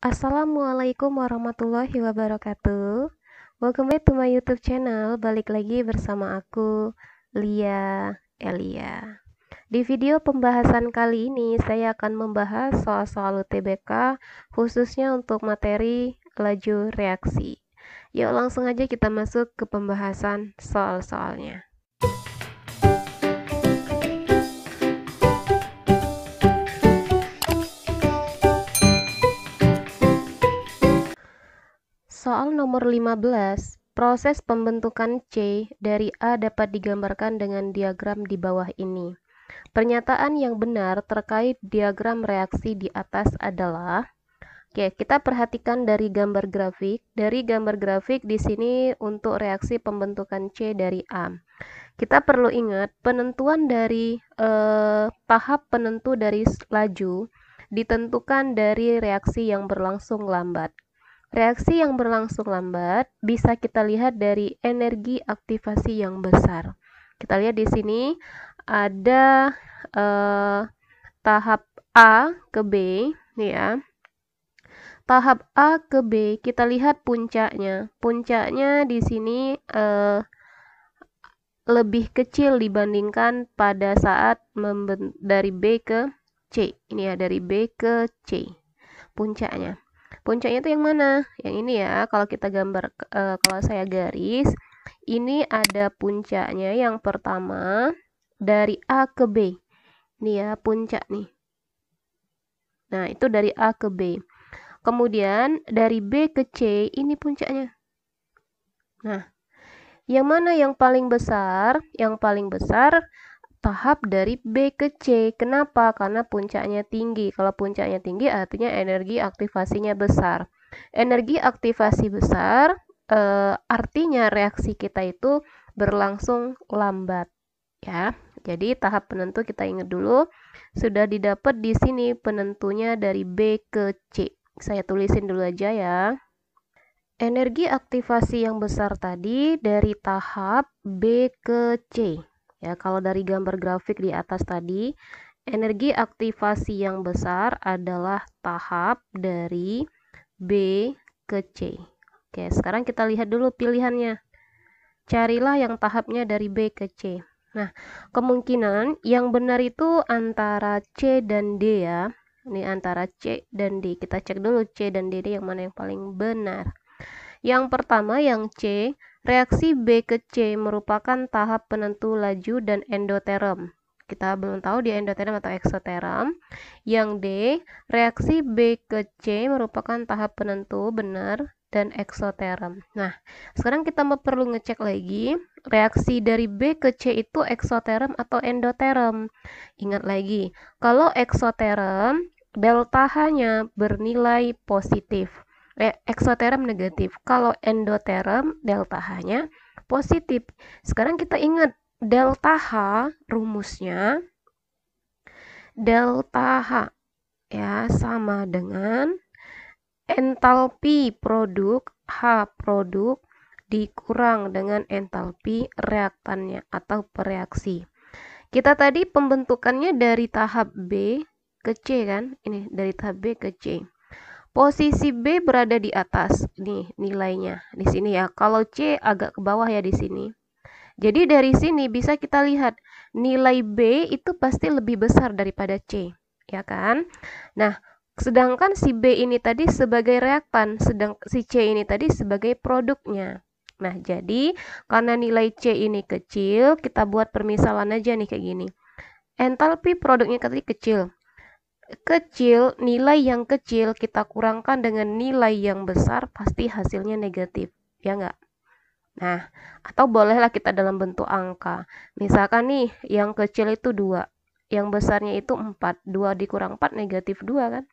Assalamualaikum warahmatullahi wabarakatuh. Welcome back to my YouTube channel. Balik lagi bersama aku, Lia Elia. Di video pembahasan kali ini, saya akan membahas soal-soal UTBK, khususnya untuk materi laju reaksi. Yuk langsung aja kita masuk ke pembahasan soal-soalnya. Soal nomor 15, proses pembentukan C dari A dapat digambarkan dengan diagram di bawah ini. Pernyataan yang benar terkait diagram reaksi di atas adalah, kita perhatikan dari gambar grafik. Dari gambar grafik di sini untuk reaksi pembentukan C dari A. Kita perlu ingat penentuan dari tahap penentu dari laju ditentukan dari reaksi yang berlangsung lambat. Reaksi yang berlangsung lambat bisa kita lihat dari energi aktivasi yang besar. Kita lihat di sini ada tahap A ke B, ya. Tahap A ke B, kita lihat puncaknya. Puncaknya di sini lebih kecil dibandingkan pada saat dari B ke C. Ini ya, dari B ke C. Puncaknya. Puncaknya itu yang mana? Yang ini ya. Kalau kita gambar, kalau saya garis, ini ada puncaknya yang pertama dari A ke B. Ini ya puncak nih. Nah, itu dari A ke B. Kemudian dari B ke C, ini puncaknya. Nah, yang mana yang paling besar? Yang paling besar tahap dari B ke C. Kenapa? Karena puncaknya tinggi. Kalau puncaknya tinggi artinya energi aktivasinya besar. Energi aktivasi besar artinya reaksi kita itu berlangsung lambat, ya. Jadi tahap penentu kita ingat dulu sudah didapat di sini penentunya dari B ke C. Saya tulisin dulu aja ya. Energi aktivasi yang besar tadi dari tahap B ke C. Ya, kalau dari gambar grafik di atas tadi, energi aktivasi yang besar adalah tahap dari B ke C. Oke, sekarang kita lihat dulu pilihannya. Carilah yang tahapnya dari B ke C. Nah, kemungkinan yang benar itu antara C dan D ya. Ini antara C dan D. Kita cek dulu C dan D yang mana yang paling benar. Yang pertama yang C, reaksi B ke C merupakan tahap penentu laju dan endoterm. Kita belum tahu dia endoterm atau eksoterm. Yang D, reaksi B ke C merupakan tahap penentu benar dan eksoterm. Nah, sekarang kita perlu ngecek lagi, reaksi dari B ke C itu eksoterm atau endoterm. Ingat lagi, kalau eksoterm, delta H-nya bernilai positif. Eksoterm negatif. Kalau endoterm, delta H-nya positif. Sekarang kita ingat delta H rumusnya delta H ya sama dengan entalpi produk H produk dikurang dengan entalpi reaktannya atau pereaksi. Kita tadi pembentukannya dari tahap B ke C kan? Ini dari tahap B ke C. Posisi B berada di atas. Nih nilainya di sini ya. Kalau C agak ke bawah ya di sini. Jadi dari sini bisa kita lihat nilai B itu pasti lebih besar daripada C, ya kan? Nah, sedangkan si B ini tadi sebagai reaktan, sedang si C ini tadi sebagai produknya. Nah, jadi karena nilai C ini kecil, kita buat permisalan aja nih kayak gini. Entalpi produknya tadi kecil. Nilai yang kecil kita kurangkan dengan nilai yang besar, pasti hasilnya negatif, ya enggak? Nah, atau bolehlah kita dalam bentuk angka. Misalkan nih, yang kecil itu 2, yang besarnya itu 4. 2 dikurang 4 negatif 2 kan?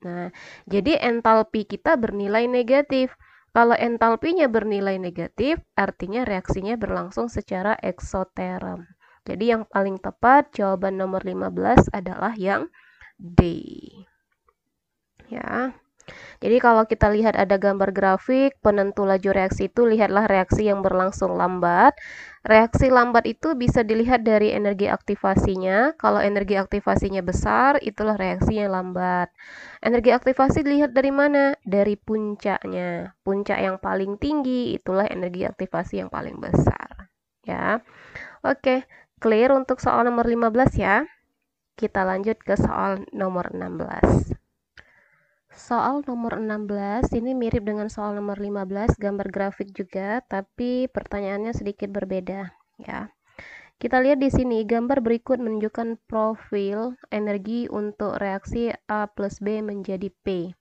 Nah, jadi entalpi kita bernilai negatif. Kalau entalpinya bernilai negatif, artinya reaksinya berlangsung secara eksoterm. Jadi yang paling tepat jawaban nomor 15 adalah yang D. Ya. Jadi kalau kita lihat ada gambar grafik penentu laju reaksi itu, lihatlah reaksi yang berlangsung lambat. Reaksi lambat itu bisa dilihat dari energi aktivasinya. Kalau energi aktivasinya besar, itulah reaksi yang lambat. Energi aktivasi dilihat dari mana? Dari puncaknya. Puncak yang paling tinggi itulah energi aktivasi yang paling besar. Ya. Oke, clear untuk soal nomor 15 ya. Kita lanjut ke soal nomor 16. Soal nomor 16 ini mirip dengan soal nomor 15, gambar grafik juga, tapi pertanyaannya sedikit berbeda ya. Kita lihat di sini gambar berikut menunjukkan profil energi untuk reaksi A plus B menjadi P.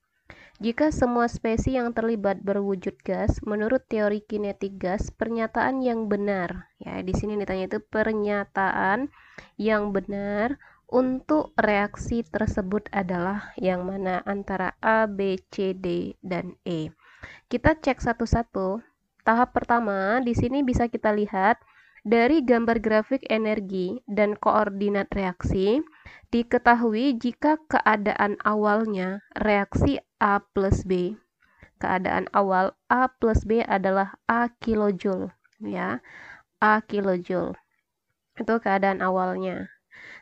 Jika semua spesies yang terlibat berwujud gas, menurut teori kinetik gas, pernyataan yang benar, ya di sini ditanya itu pernyataan yang benar untuk reaksi tersebut adalah yang mana antara A, B, C, D, dan E. Kita cek satu-satu. Tahap pertama, di sini bisa kita lihat dari gambar grafik energi dan koordinat reaksi, diketahui jika keadaan awalnya reaksi A plus B. Keadaan awal A plus B adalah A kilojoule, ya. A kilojoule. Itu keadaan awalnya.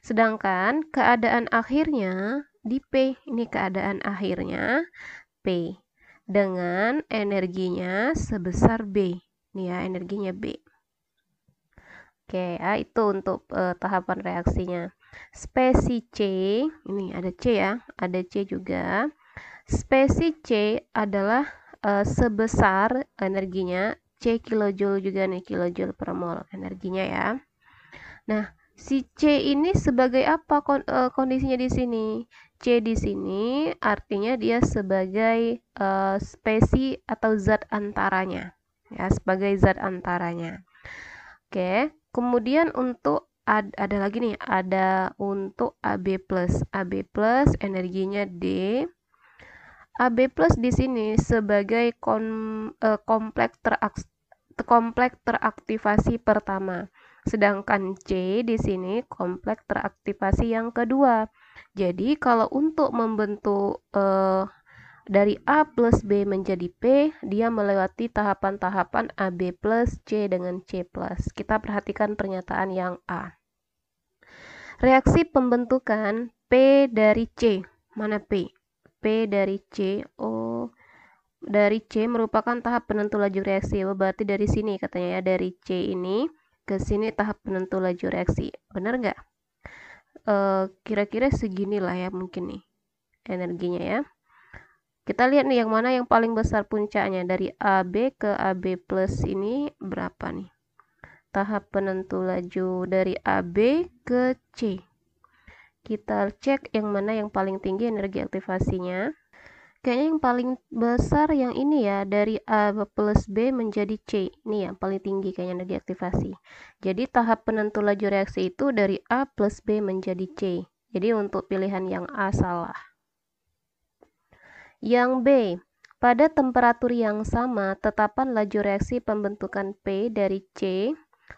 Sedangkan keadaan akhirnya di P, ini keadaan akhirnya P dengan energinya sebesar B. Ini ya, energinya B. Oke, ya, itu untuk tahapan reaksinya. Spesies C, ini ada C ya, ada C juga. Spesies C adalah sebesar energinya C kilojoule juga nih, kilojoule per mol energinya ya. Nah, si C ini sebagai apa kondisinya di sini? C di sini artinya dia sebagai spesies atau zat antaranya. Ya, sebagai zat antaranya. Oke, kemudian untuk ada lagi nih, ada untuk AB+. AB+ energinya D. AB+ di sini sebagai kompleks teraktivasi pertama. Sedangkan C di sini kompleks teraktivasi yang kedua. Jadi kalau untuk membentuk dari A plus B menjadi P, dia melewati tahapan-tahapan AB plus C dengan C plus. Kita perhatikan pernyataan yang A. Reaksi pembentukan P dari C. Mana P? P dari C. Oh, dari C merupakan tahap penentu laju reaksi. Berarti dari sini katanya ya, dari C ini ke sini tahap penentu laju reaksi. Benar nggak? Kira-kira segini lah ya mungkin nih energinya ya. Kita lihat nih yang mana yang paling besar puncaknya. Dari AB ke AB plus ini berapa nih? Tahap penentu laju dari AB ke C. Kita cek yang mana yang paling tinggi energi aktivasinya. Kayaknya yang paling besar yang ini ya, dari A plus B menjadi C. Ini yang paling tinggi kayaknya energi aktivasi. Jadi tahap penentu laju reaksi itu dari A plus B menjadi C. Jadi untuk pilihan yang A salah. Yang B, pada temperatur yang sama, tetapan laju reaksi pembentukan P dari C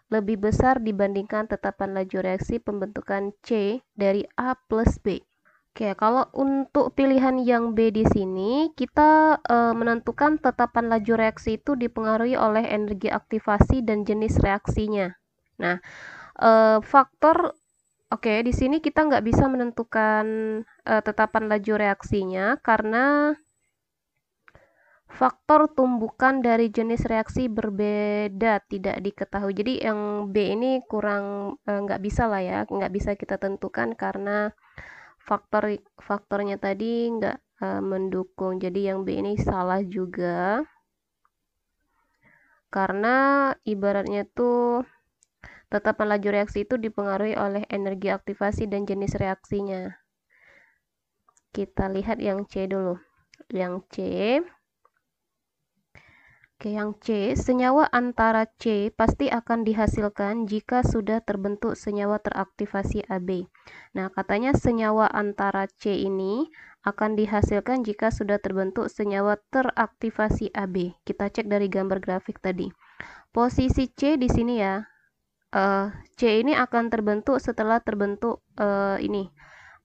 lebih besar dibandingkan tetapan laju reaksi pembentukan C dari A plus B. Oke, kalau untuk pilihan yang B di sini, kita menentukan tetapan laju reaksi itu dipengaruhi oleh energi aktivasi dan jenis reaksinya. Nah, faktor, oke, di sini kita nggak bisa menentukan tetapan laju reaksinya karena faktor tumbukan dari jenis reaksi berbeda tidak diketahui. Jadi yang B ini kurang nggak bisa lah ya, nggak bisa kita tentukan karena faktornya tadi nggak mendukung. Jadi yang B ini salah juga. Karena ibaratnya tuh tetapan laju reaksi itu dipengaruhi oleh energi aktivasi dan jenis reaksinya. Kita lihat yang C dulu. Yang C. Oke, yang C, senyawa antara C pasti akan dihasilkan jika sudah terbentuk senyawa teraktivasi AB. Nah, katanya senyawa antara C ini akan dihasilkan jika sudah terbentuk senyawa teraktivasi AB. Kita cek dari gambar grafik tadi. Posisi C di sini ya. C ini akan terbentuk setelah terbentuk ini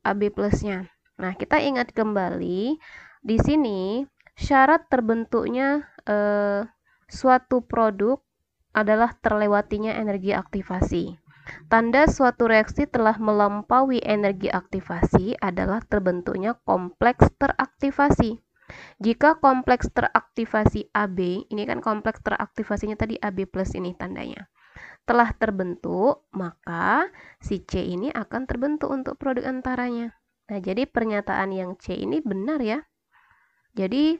AB plusnya. Nah, kita ingat kembali di sini Syarat terbentuknya suatu produk adalah terlewatinya energi aktivasi. Tanda suatu reaksi telah melampaui energi aktivasi adalah terbentuknya kompleks teraktivasi. Jika kompleks teraktivasi AB, ini kan kompleks teraktivasinya tadi AB plus ini tandanya, telah terbentuk, maka si C ini akan terbentuk untuk produk antaranya. Nah, jadi pernyataan yang C ini benar ya. Jadi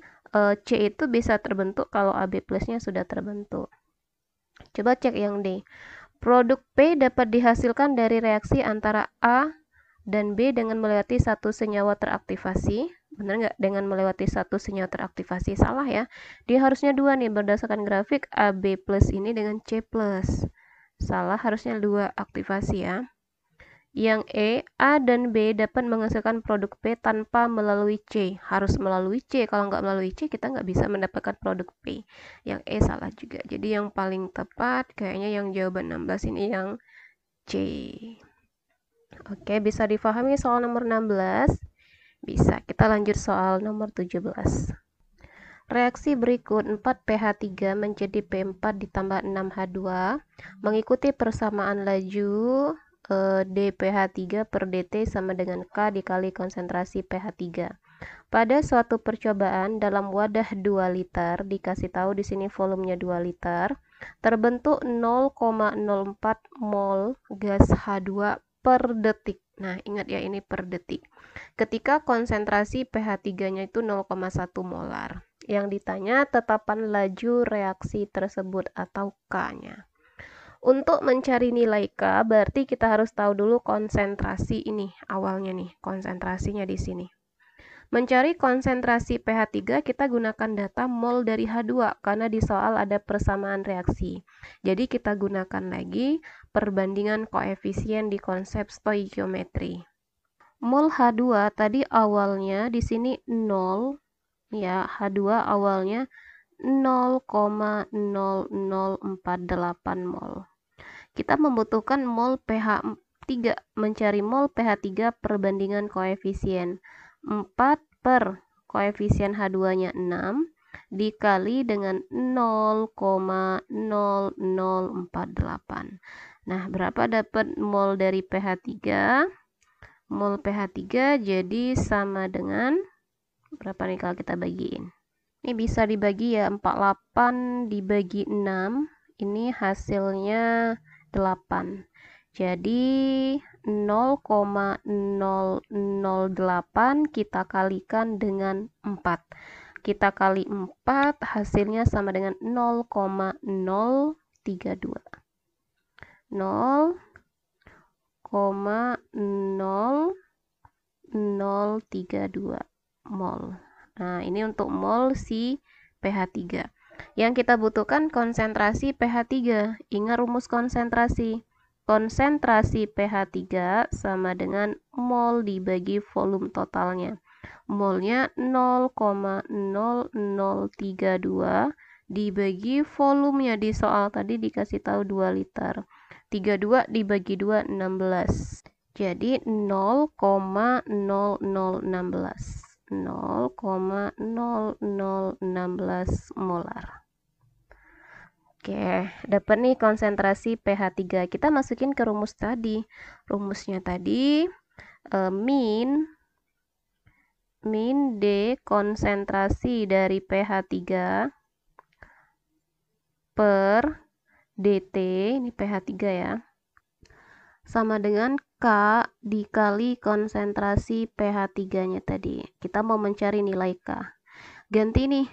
C itu bisa terbentuk kalau AB plusnya sudah terbentuk. Coba cek yang D. Produk P dapat dihasilkan dari reaksi antara A dan B dengan melewati satu senyawa teraktivasi. Benar nggak? Dengan melewati satu senyawa teraktivasi. Salah ya. Dia harusnya dua nih berdasarkan grafik AB plus ini dengan C plus. Salah, harusnya dua aktivasi ya. Yang E, A dan B dapat menghasilkan produk P tanpa melalui C. Harus melalui C. Kalau nggak melalui C, kita nggak bisa mendapatkan produk P. Yang E salah juga. Jadi yang paling tepat kayaknya yang jawaban 16 ini yang C. Oke, bisa difahami soal nomor 16? Bisa. Kita lanjut soal nomor 17. Reaksi berikut 4pH3 menjadi P4 ditambah 6H2 mengikuti persamaan laju dPH3 per dt sama dengan K dikali konsentrasi pH3. Pada suatu percobaan dalam wadah 2 liter, dikasih tahu di sini volumenya 2 liter, terbentuk 0,04 mol gas H2 per detik. Nah, ingat ya ini per detik. Ketika konsentrasi pH3-nya itu 0,1 molar. Yang ditanya tetapan laju reaksi tersebut atau K-nya. Untuk mencari nilai K, berarti kita harus tahu dulu konsentrasi ini, awalnya nih, konsentrasinya di sini. Mencari konsentrasi pH3, kita gunakan data mol dari H2, karena di soal ada persamaan reaksi. Jadi kita gunakan lagi perbandingan koefisien di konsep stoikiometri. Mol H2 tadi awalnya di sini 0, ya, H2 awalnya 0,0048 mol. Kita membutuhkan mol pH3, mencari mol pH3 perbandingan koefisien 4 per koefisien H2-nya 6 dikali dengan 0,0048. Nah, berapa dapat mol dari pH3? Mol pH3 jadi sama dengan berapa nih kalau kita bagiin? Ini bisa dibagi ya, 48 dibagi 6, ini hasilnya 8. Jadi 0,008 kita kalikan dengan 4. Kita kali 4 hasilnya sama dengan 0,032. 0,0032 mol. Nah, ini untuk mol si pH3. Yang kita butuhkan konsentrasi pH3. Ingat rumus konsentrasi. Konsentrasi pH3 sama dengan mol dibagi volume totalnya. Molnya 0,0032 dibagi volumenya di soal tadi dikasih tahu 2 liter. 32 dibagi 2, 16. Jadi 0,0016. 0,0016 molar. Oke, dapat nih konsentrasi pH3. Kita masukin ke rumus tadi. Rumusnya tadi min D konsentrasi dari pH3 per dt, ini pH3 ya, sama dengan K dikali konsentrasi pH3-nya tadi. Kita mau mencari nilai K. Ganti nih,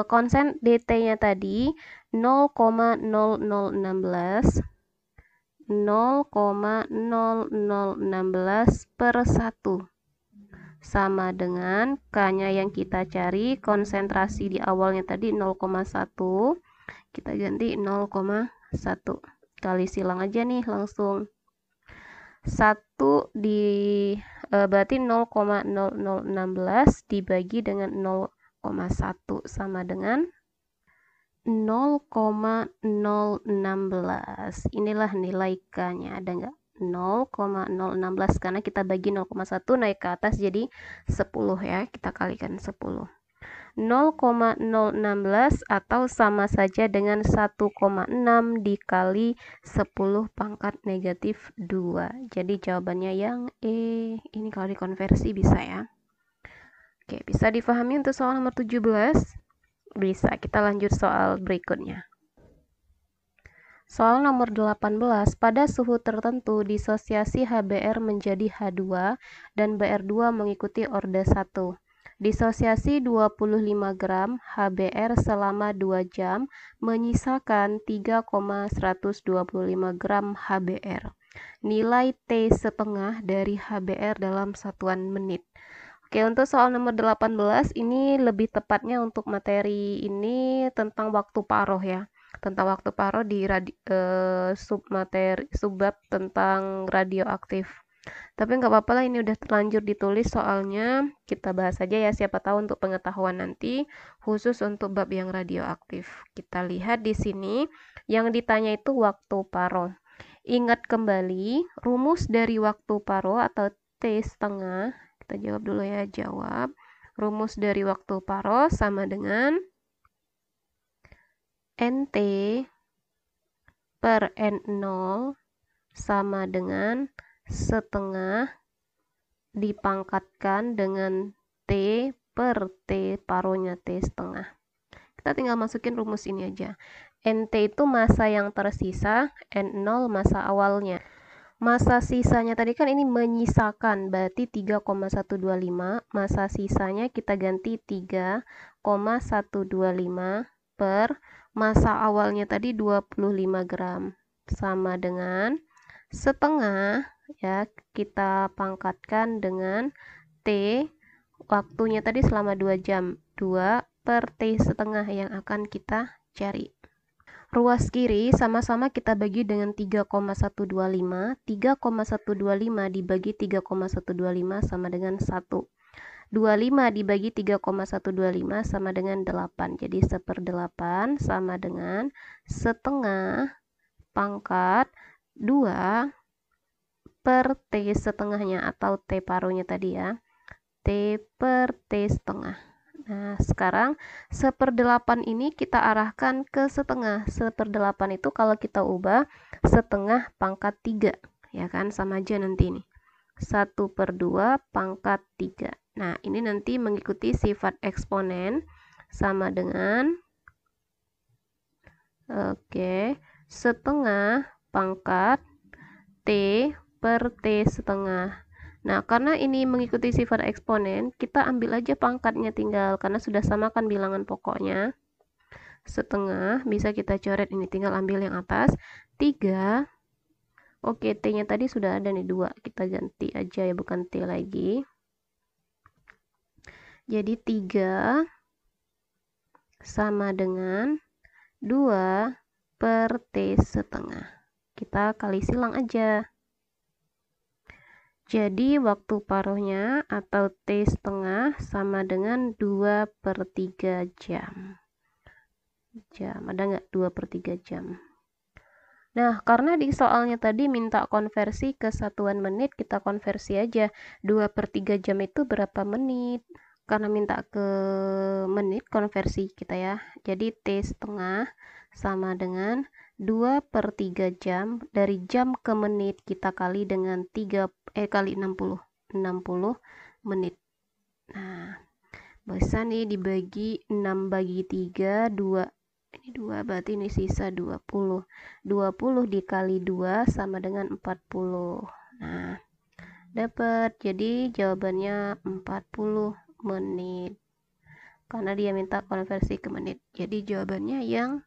konsen dt-nya tadi 0,0016 per 1 sama dengan K-nya yang kita cari, konsentrasi di awalnya tadi 0,1, kita ganti 0,1, kali silang aja nih langsung. 1 berarti 0,0016 dibagi dengan 0,1 sama dengan 0,016. Inilah nilai K-nya, ada nggak? 0,016 karena kita bagi 0,1 naik ke atas jadi 10 ya, kita kalikan 10. 0,016 atau sama saja dengan 1,6 dikali 10 pangkat negatif 2. Jadi jawabannya yang E. Ini kalau dikonversi bisa ya. Oke, bisa difahami untuk soal nomor 17? Bisa, kita lanjut soal berikutnya. Soal nomor 18, pada suhu tertentu disosiasi HBr menjadi H2 dan Br2 mengikuti orde 1. Disosiasi 25 gram HBr selama 2 jam menyisakan 3,125 gram HBr. Nilai T setengah dari HBr dalam satuan menit. Oke, untuk soal nomor 18 ini lebih tepatnya untuk materi ini tentang waktu paruh ya. Tentang waktu paruh di subbab tentang radioaktif. Tapi nggak apa-apa lah, ini udah terlanjur ditulis soalnya, kita bahas aja ya, siapa tahu untuk pengetahuan nanti khusus untuk bab yang radioaktif. Kita lihat di sini yang ditanya itu waktu paruh. Ingat kembali rumus dari waktu paruh atau T setengah. Kita jawab dulu ya, jawab. Rumus dari waktu paruh sama dengan NT per N0 sama dengan setengah dipangkatkan dengan T per T paruhnya T setengah. Kita tinggal masukin rumus ini aja. NT itu massa yang tersisa, N0 massa awalnya. Massa sisanya tadi kan ini menyisakan, berarti 3,125. Massa sisanya kita ganti 3,125 per massa awalnya tadi 25 gram. Sama dengan setengah, ya, kita pangkatkan dengan T, waktunya tadi selama 2 jam. 2 per T setengah yang akan kita cari. Ruas kiri sama-sama kita bagi dengan 3,125. 3,125 dibagi 3,125 sama dengan 1. 25 dibagi 3,125 sama dengan 8. Jadi 1/8 sama dengan setengah pangkat 2 per T setengahnya atau T paruhnya tadi ya. T per T setengah. Nah, sekarang 1/8 ini kita arahkan ke setengah. 1/8 itu kalau kita ubah setengah pangkat 3. Ya kan, sama aja nanti ini. 1/2 pangkat 3. Nah, ini nanti mengikuti sifat eksponen sama dengan setengah pangkat T per T setengah. Nah, karena ini mengikuti sifat eksponen, kita ambil aja pangkatnya tinggal, karena sudah samakan bilangan pokoknya. Setengah, bisa kita coret ini, tinggal ambil yang atas. 3. Oke, T-nya tadi sudah ada nih 2. Kita ganti aja ya, bukan T lagi. Jadi 3 sama dengan 2 per T setengah. Kita kali silang aja. Jadi waktu paruhnya atau T setengah sama dengan 2/3 jam. Ada nggak 2/3 jam? Nah, karena di soalnya tadi minta konversi ke satuan menit, kita konversi aja. 2/3 jam itu berapa menit? Karena minta ke menit, konversi kita ya. Jadi T setengah sama dengan 2/3 jam. Dari jam ke menit kita kali dengan kali 60 menit. Nah, bisa nih dibagi 6 bagi 3, 2. Ini 2, berarti ini sisa 20. 20 dikali 2 sama dengan 40. Nah, dapat. Jadi jawabannya 40 menit. Karena dia minta konversi ke menit. Jadi jawabannya yang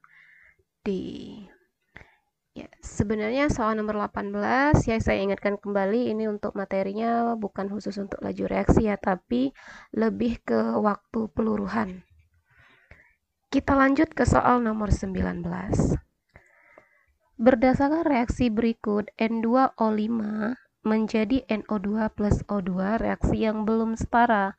D. Ya, sebenarnya soal nomor 18 ya, saya ingatkan kembali ini untuk materinya bukan khusus untuk laju reaksi ya, tapi lebih ke waktu peluruhan. Kita lanjut ke soal nomor 19. Berdasarkan reaksi berikut, N2O5 menjadi NO2 plus O2, reaksi yang belum setara.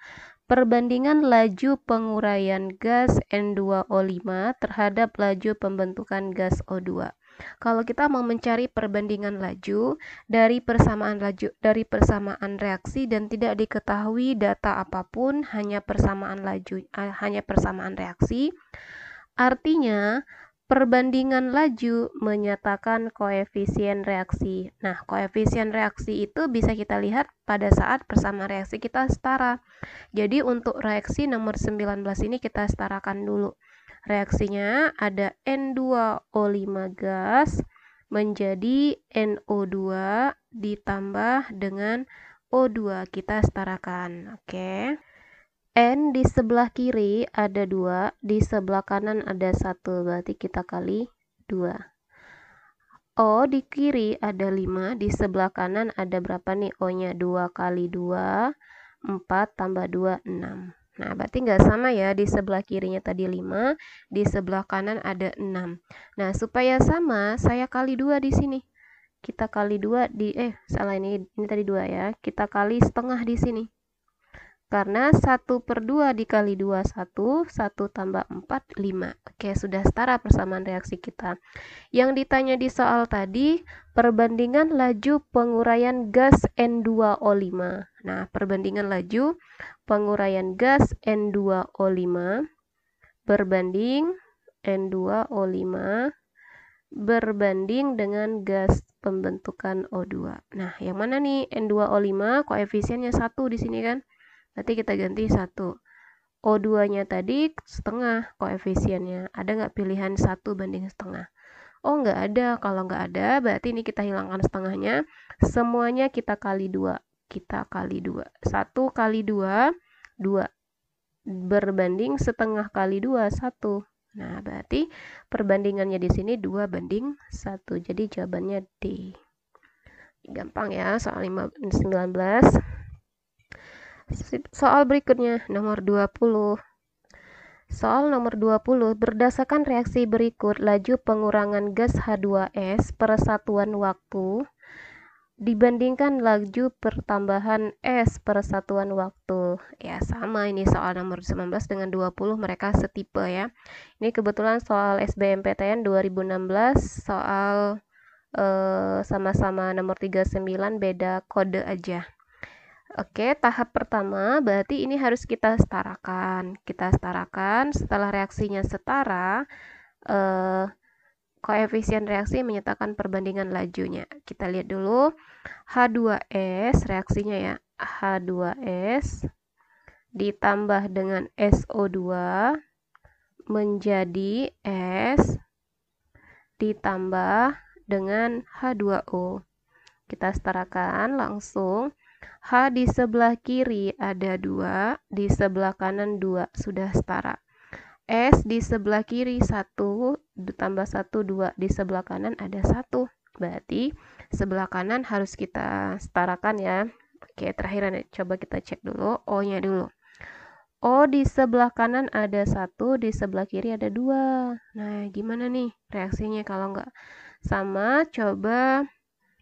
Perbandingan laju penguraian gas N2O5 terhadap laju pembentukan gas O2. Kalau kita mau mencari perbandingan laju dari persamaan reaksi dan tidak diketahui data apapun, hanya persamaan reaksi, artinya perbandingan laju menyatakan koefisien reaksi. Nah, koefisien reaksi itu bisa kita lihat pada saat persamaan reaksi kita setara. Jadi untuk reaksi nomor 19 ini kita setarakan dulu. Reaksinya ada N2O5 gas menjadi NO2 ditambah dengan O2. Kita setarakan, oke. N di sebelah kiri ada 2, di sebelah kanan ada 1, berarti kita kali 2. O di kiri ada 5, di sebelah kanan ada berapa nih O-nya? 2 kali 2, 4 tambah 2, 6. Nah, berarti nggak sama ya, di sebelah kirinya tadi 5, di sebelah kanan ada 6. Nah, supaya sama, saya kali 2 di sini. Kita kali 2 salah ini tadi 2 ya. Kita kali setengah di sini. Karena 1/2 dikali 2, 1 tambah 4, 5. Oke, sudah setara persamaan reaksi kita. Yang ditanya di soal tadi, perbandingan laju penguraian gas N2O5. Nah, perbandingan laju penguraian gas N2O5 berbanding N2O5 berbanding dengan gas pembentukan O2. Nah, yang mana nih? N2O5 koefisiennya 1 di sini kan? Berarti kita ganti 1. O2-nya tadi setengah koefisiennya. Ada nggak pilihan 1 banding setengah? Oh, nggak ada. Kalau nggak ada, berarti ini kita hilangkan setengahnya. Semuanya kita kali 2. Kita kali 2. 1 kali 2, 2. Berbanding setengah kali 2, 1. Nah, berarti perbandingannya di sini 2 banding 1. Jadi jawabannya D. Gampang ya, soal 19. Soal berikutnya, nomor 20. Soal nomor 20, berdasarkan reaksi berikut, laju pengurangan gas H2S per satuan waktu dibandingkan laju pertambahan S per satuan waktu. Ya, sama ini soal nomor 19 dengan 20, mereka setipe ya. Ini kebetulan soal SBMPTN 2016, soal sama-sama nomor 39, beda kode aja. Oke, tahap pertama berarti ini harus kita setarakan. Kita setarakan, setelah reaksinya setara, koefisien reaksi menyatakan perbandingan lajunya. Kita lihat dulu, H2S reaksinya ya, H2S ditambah dengan SO2 menjadi S ditambah dengan H2O. Kita setarakan langsung. H di sebelah kiri ada 2, di sebelah kanan 2, sudah setara. S di sebelah kiri 1, tambah 1, 2, di sebelah kanan ada 1. Berarti sebelah kanan harus kita setarakan ya. Oke, terakhir coba kita cek dulu O-nya dulu. O di sebelah kanan ada 1, di sebelah kiri ada 2. Nah, gimana nih reaksinya kalau nggak sama? Coba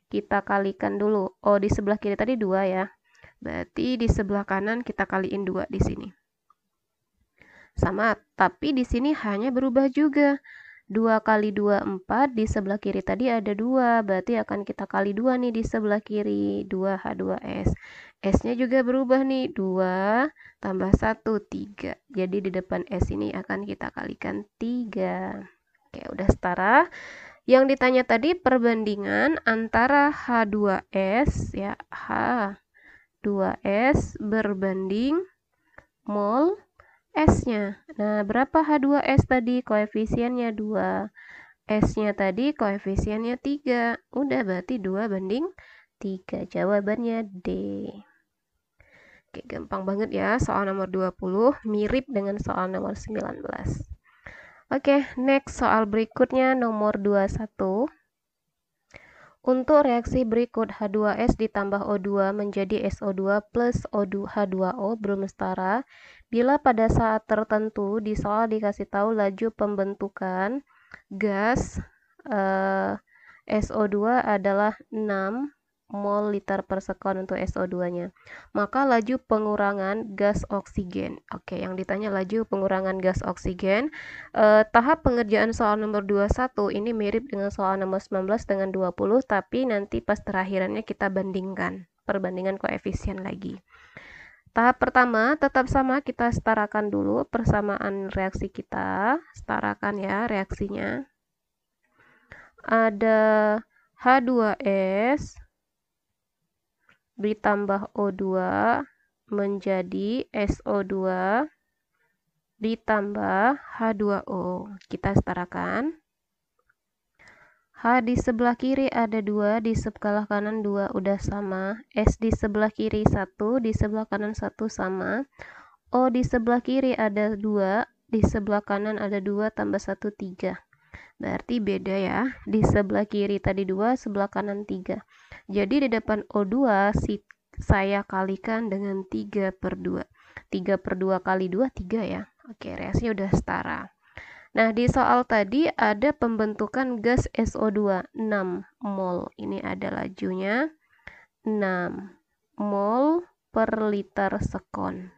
kita kalikan dulu. O di sebelah kiri tadi 2 ya. Berarti di sebelah kanan kita kaliin 2 di sini. Sama, tapi di sini hanya berubah juga. 2 kali 2, 4. Di sebelah kiri tadi ada 2. Berarti akan kita kali 2 nih di sebelah kiri. 2H2S. S-nya juga berubah nih. 2 tambah 1, 3. Jadi di depan S ini akan kita kalikan 3. Oke, udah setara. Yang ditanya tadi perbandingan antara H2S ya, H2S berbanding mol S-nya. Nah, berapa H2S tadi? Koefisiennya 2. S-nya tadi koefisiennya 3. Udah berarti 2 banding 3. Jawabannya D. Oke, gampang banget ya soal nomor 20, mirip dengan soal nomor 19. Oke, next soal berikutnya nomor 21. Untuk reaksi berikut H2S ditambah O2 menjadi SO2 plus H2O belum setara. Bila pada saat tertentu di soal dikasih tahu laju pembentukan gas SO2 adalah 6 mol liter per sekon untuk SO2-nya. Maka laju pengurangan gas oksigen. Oke, yang ditanya laju pengurangan gas oksigen. Tahap pengerjaan soal nomor 21 ini mirip dengan soal nomor 19 dengan 20, tapi nanti pas terakhirannya kita bandingkan, perbandingan koefisien lagi. Tahap pertama tetap sama, kita setarakan dulu persamaan reaksi kita. Setarakan ya reaksinya. Ada H2S ditambah O2 menjadi SO2 ditambah H2O. Kita setarakan. H di sebelah kiri ada 2, di sebelah kanan 2, udah sama. S di sebelah kiri 1, di sebelah kanan 1 sama. O di sebelah kiri ada 2, di sebelah kanan ada 2 tambah 1, 3. Berarti beda ya. Di sebelah kiri tadi 2, sebelah kanan 3. Jadi di depan O2 saya kalikan dengan 3/2. 3/2 kali 2, 3 ya. Oke, reaksinya udah setara. Nah, di soal tadi ada pembentukan gas SO2 6 mol. Ini ada lajunya 6 mol per liter sekon.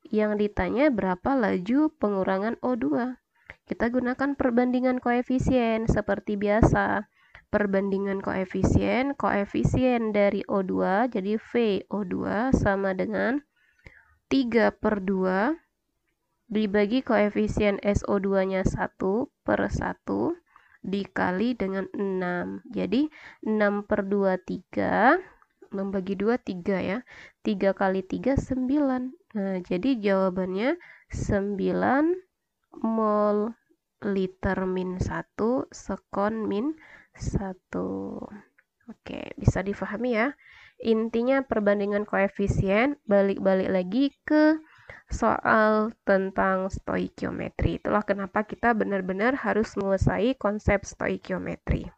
Yang ditanya berapa laju pengurangan O2. Kita gunakan perbandingan koefisien seperti biasa. Perbandingan koefisien dari O2, jadi VO2 sama dengan 3/2 dibagi koefisien SO2-nya 1/1 dikali dengan 6. Jadi 6/2 3, membagi 2 3 ya. 3 kali 3 9. Nah, jadi jawabannya 9 mol liter min 1 sekon min 1. Oke, bisa difahami ya. Intinya perbandingan koefisien, balik-balik lagi ke soal tentang stoikiometri. Itulah kenapa kita benar-benar harus menguasai konsep stoikiometri.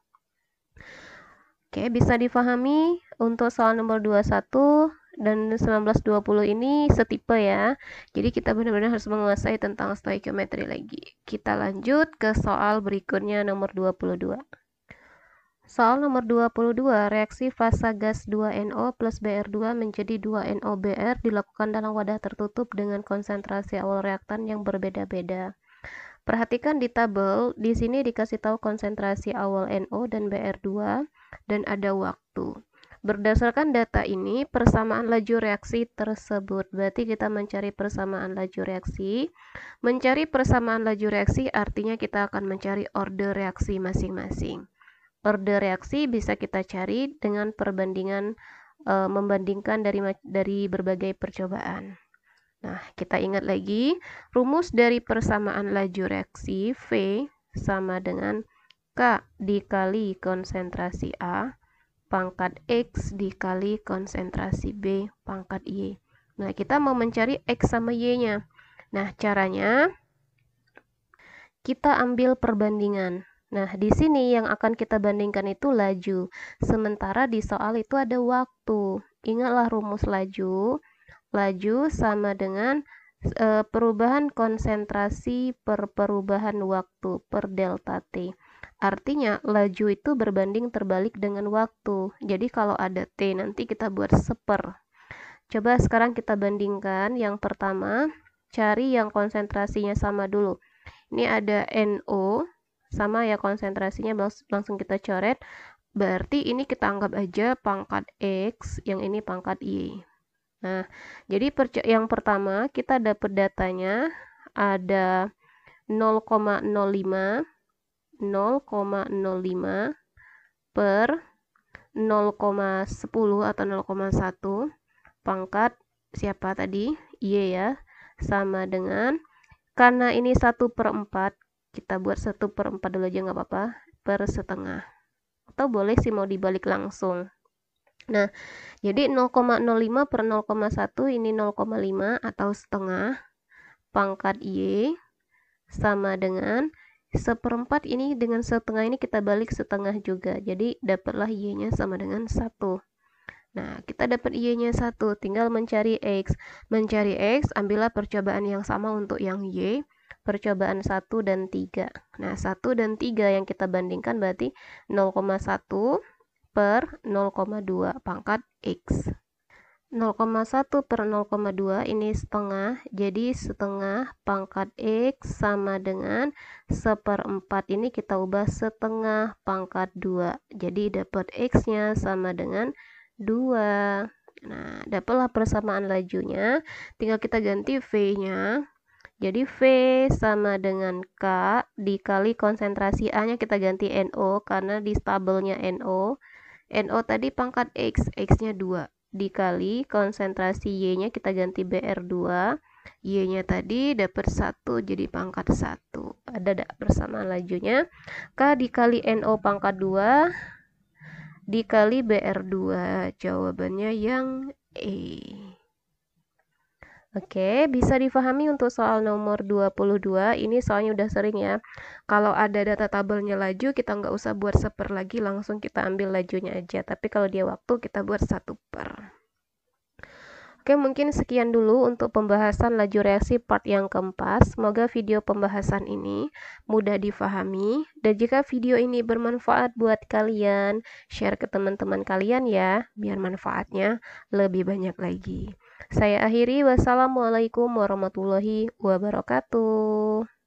Oke, bisa difahami untuk soal nomor 21 dan 19-20 ini setipe ya. Jadi kita benar-benar harus menguasai tentang stoikiometri lagi. Kita lanjut ke soal berikutnya nomor 22. Soal nomor 22, reaksi fasa gas 2NO plus Br2 menjadi 2NOBr dilakukan dalam wadah tertutup dengan konsentrasi awal reaktan yang berbeda-beda. Perhatikan di tabel, di sini dikasih tahu konsentrasi awal NO dan Br2 dan ada waktu. Berdasarkan data ini, persamaan laju reaksi tersebut. Berarti kita mencari persamaan laju reaksi. Mencari persamaan laju reaksi artinya kita akan mencari order reaksi masing-masing. Order reaksi bisa kita cari dengan perbandingan membandingkan dari berbagai percobaan. Nah, kita ingat lagi rumus dari persamaan laju reaksi V sama dengan K dikali konsentrasi A pangkat X dikali konsentrasi B pangkat Y. Nah, kita mau mencari X sama Y-nya. Nah, caranya kita ambil perbandingan. Nah, di sini yang akan kita bandingkan itu laju. Sementara di soal itu ada waktu. Ingatlah rumus laju. Laju sama dengan perubahan konsentrasi per perubahan waktu per delta T. Artinya, laju itu berbanding terbalik dengan waktu. Jadi, kalau ada T, nanti kita buat seper. Coba sekarang kita bandingkan. Yang pertama, cari yang konsentrasinya sama dulu. Ini ada NO. Sama ya konsentrasinya, langsung kita coret. Berarti ini kita anggap aja pangkat X, yang ini pangkat Y. Nah, jadi yang pertama kita dapat datanya ada 0,05 per 0,10 atau 0,1 pangkat siapa tadi? Y ya. Sama dengan, karena ini 1/4, kita buat 1/4 dulu aja nggak apa-apa, per setengah. Atau boleh sih mau dibalik langsung. Nah, jadi 0,05 per 0,1 ini 0,5 atau setengah pangkat Y sama dengan 1/4 ini dengan setengah ini kita balik setengah juga. Jadi dapatlah Y-nya sama dengan 1. Nah, kita dapat Y-nya 1, tinggal mencari X. Mencari X, ambillah percobaan yang sama untuk yang Y. Percobaan 1 dan 3. Nah, 1 dan 3 yang kita bandingkan berarti 0,1 per 0,2 pangkat X. 0,1 per 0,2 ini setengah, jadi setengah pangkat X sama dengan 1/4, ini kita ubah setengah pangkat 2, jadi dapat X-nya sama dengan 2. Nah, dapatlah persamaan lajunya, tinggal kita ganti V-nya, jadi V sama dengan K dikali konsentrasi A-nya kita ganti NO, karena di tabelnya NO tadi pangkat X, X-nya 2 dikali konsentrasi Y-nya kita ganti BR2, Y-nya tadi dapat 1 jadi pangkat 1. Ada persamaan lajunya, K dikali NO pangkat 2 dikali BR2, jawabannya yang E. Oke, bisa difahami untuk soal nomor 22. Ini soalnya udah sering ya. Kalau ada data tabelnya laju, kita nggak usah buat seper lagi, langsung kita ambil lajunya aja. Tapi kalau dia waktu, kita buat 1/per. Oke, mungkin sekian dulu untuk pembahasan laju reaksi part yang keempat. Semoga video pembahasan ini mudah difahami. Dan jika video ini bermanfaat buat kalian, share ke teman-teman kalian ya, biar manfaatnya lebih banyak lagi. Saya akhiri, wassalamualaikum warahmatullahi wabarakatuh.